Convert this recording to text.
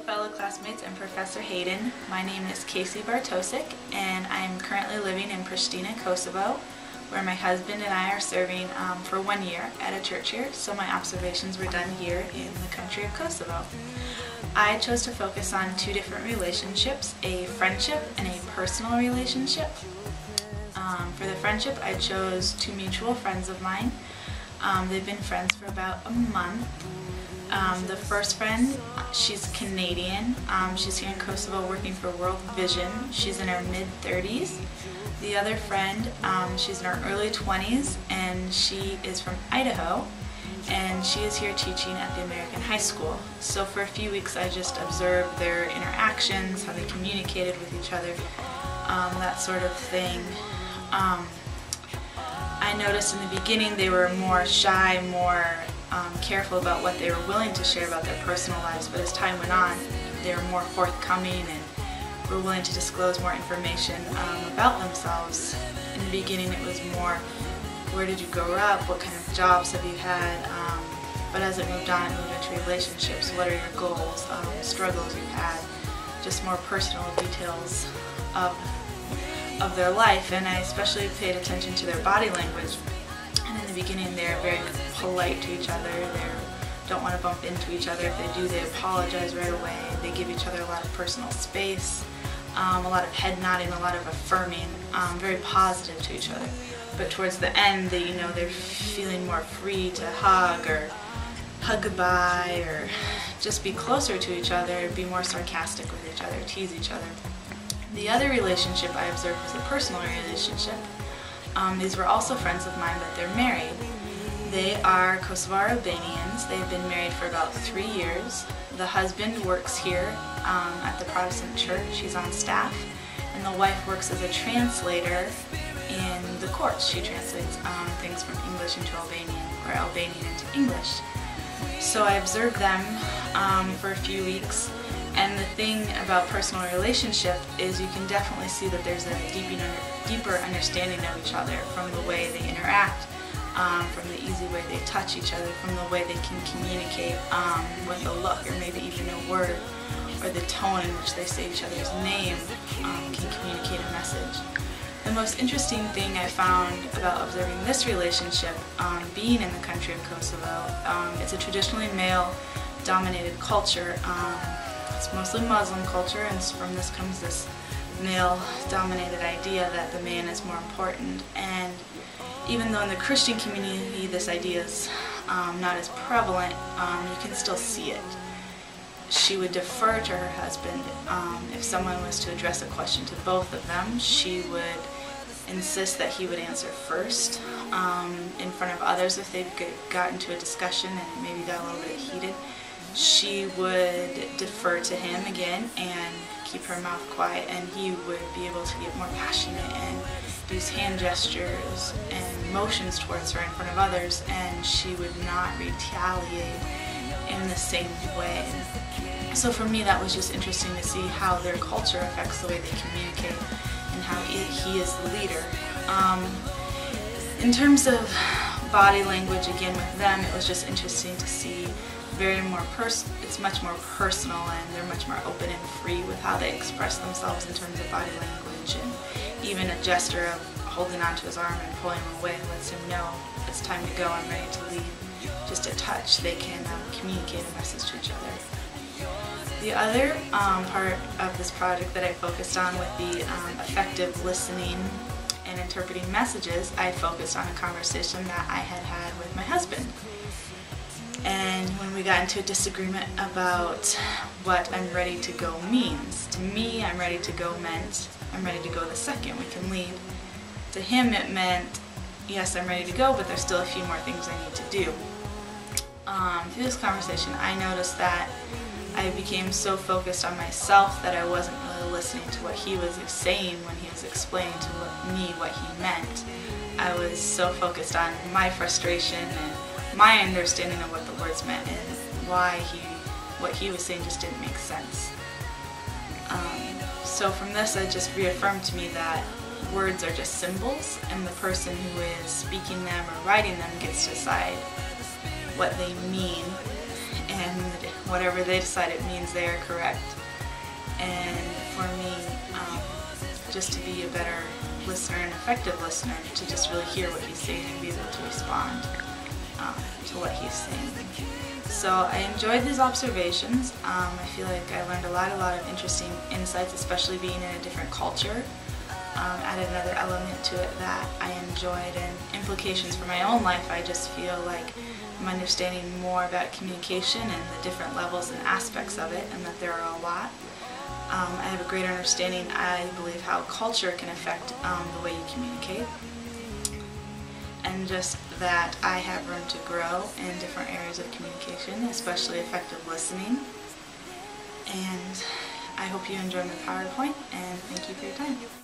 fellow classmates and Professor Hayden. My name is Casey Bartosik and I am currently living in Pristina, Kosovo, where my husband and I are serving for 1 year at a church here, so my observations were done here in the country of Kosovo. I chose to focus on two different relationships, a friendship and a personal relationship. For the friendship, I chose two mutual friends of mine. They've been friends for about a month. The first friend, she's Canadian. She's here in Kosovo working for World Vision. She's in her mid-30s. The other friend, she's in her early 20s and she is from Idaho, and she is here teaching at the American High School. So for a few weeks I just observed their interactions, how they communicated with each other, that sort of thing. I noticed in the beginning they were more shy, more careful about what they were willing to share about their personal lives, but as time went on they were more forthcoming and were willing to disclose more information about themselves. In the beginning it was more, where did you grow up, what kind of jobs have you had, but as it moved on, it moved into relationships, what are your goals, struggles you've had, just more personal details of their life. And I especially paid attention to their body language. And in the beginning they're very polite to each other, they don't want to bump into each other. If they do, they apologize right away. They give each other a lot of personal space, a lot of head nodding, a lot of affirming, very positive to each other. But towards the end, they're feeling more free to hug or hug goodbye or just be closer to each other, be more sarcastic with each other, tease each other. The other relationship I observed was a personal relationship. These were also friends of mine, but they're married. They are Kosovar Albanians. They've been married for about 3 years. The husband works here at the Protestant church. He's on staff. And the wife works as a translator in the courts. She translates things from English into Albanian or Albanian into English. So I observed them for a few weeks. And the thing about personal relationship is you can definitely see that there's a deeper understanding of each other from the way they interact, from the easy way they touch each other, from the way they can communicate with a look or maybe even a word, or the tone in which they say each other's name can communicate a message. The most interesting thing I found about observing this relationship, being in the country of Kosovo, it's a traditionally male-dominated culture. It's mostly Muslim culture, and from this comes this male-dominated idea that the man is more important. And even though in the Christian community this idea is not as prevalent, you can still see it. She would defer to her husband. If someone was to address a question to both of them, she would insist that he would answer first. In front of others, if they got into a discussion and it maybe got a little bit heated, she would defer to him again and keep her mouth quiet, and he would be able to get more passionate and use hand gestures and motions towards her in front of others, and she would not retaliate in the same way. So for me that was just interesting to see how their culture affects the way they communicate and how he is the leader. In terms of body language, again with them, it was just interesting to see it's much more personal, and they're much more open and free with how they express themselves in terms of body language, and even a gesture of holding onto his arm and pulling him away lets him know it's time to go, I'm ready to leave. Just a touch, they can communicate a message to each other. The other part of this project that I focused on with the effective listening and interpreting messages, I focused on a conversation that I had with my husband. And when we got into a disagreement about what I'm ready to go means. To me, I'm ready to go meant, I'm ready to go the second we can leave. To him it meant, yes, I'm ready to go, but there's still a few more things I need to do. Through this conversation, I noticed that I became so focused on myself that I wasn't really listening to what he was saying when he was explaining to me what he meant. I was so focused on my frustration and my understanding of what the words meant and what he was saying just didn't make sense. So from this, it just reaffirmed to me that words are just symbols, and the person who is speaking them or writing them gets to decide what they mean. And and whatever they decide it means, they are correct. And for me, just to be a better listener and effective listener, to just really hear what he's saying and be able to respond to what he's saying. So I enjoyed these observations. I feel like I learned a lot of interesting insights, especially being in a different culture. Added another element to it that I enjoyed, and implications for my own life. I just feel like I'm understanding more about communication and the different levels and aspects of it, and that there are a lot. I have a greater understanding, I believe, how culture can affect the way you communicate, and just that I have room to grow in different areas of communication, especially effective listening. And I hope you enjoy my PowerPoint, and thank you for your time.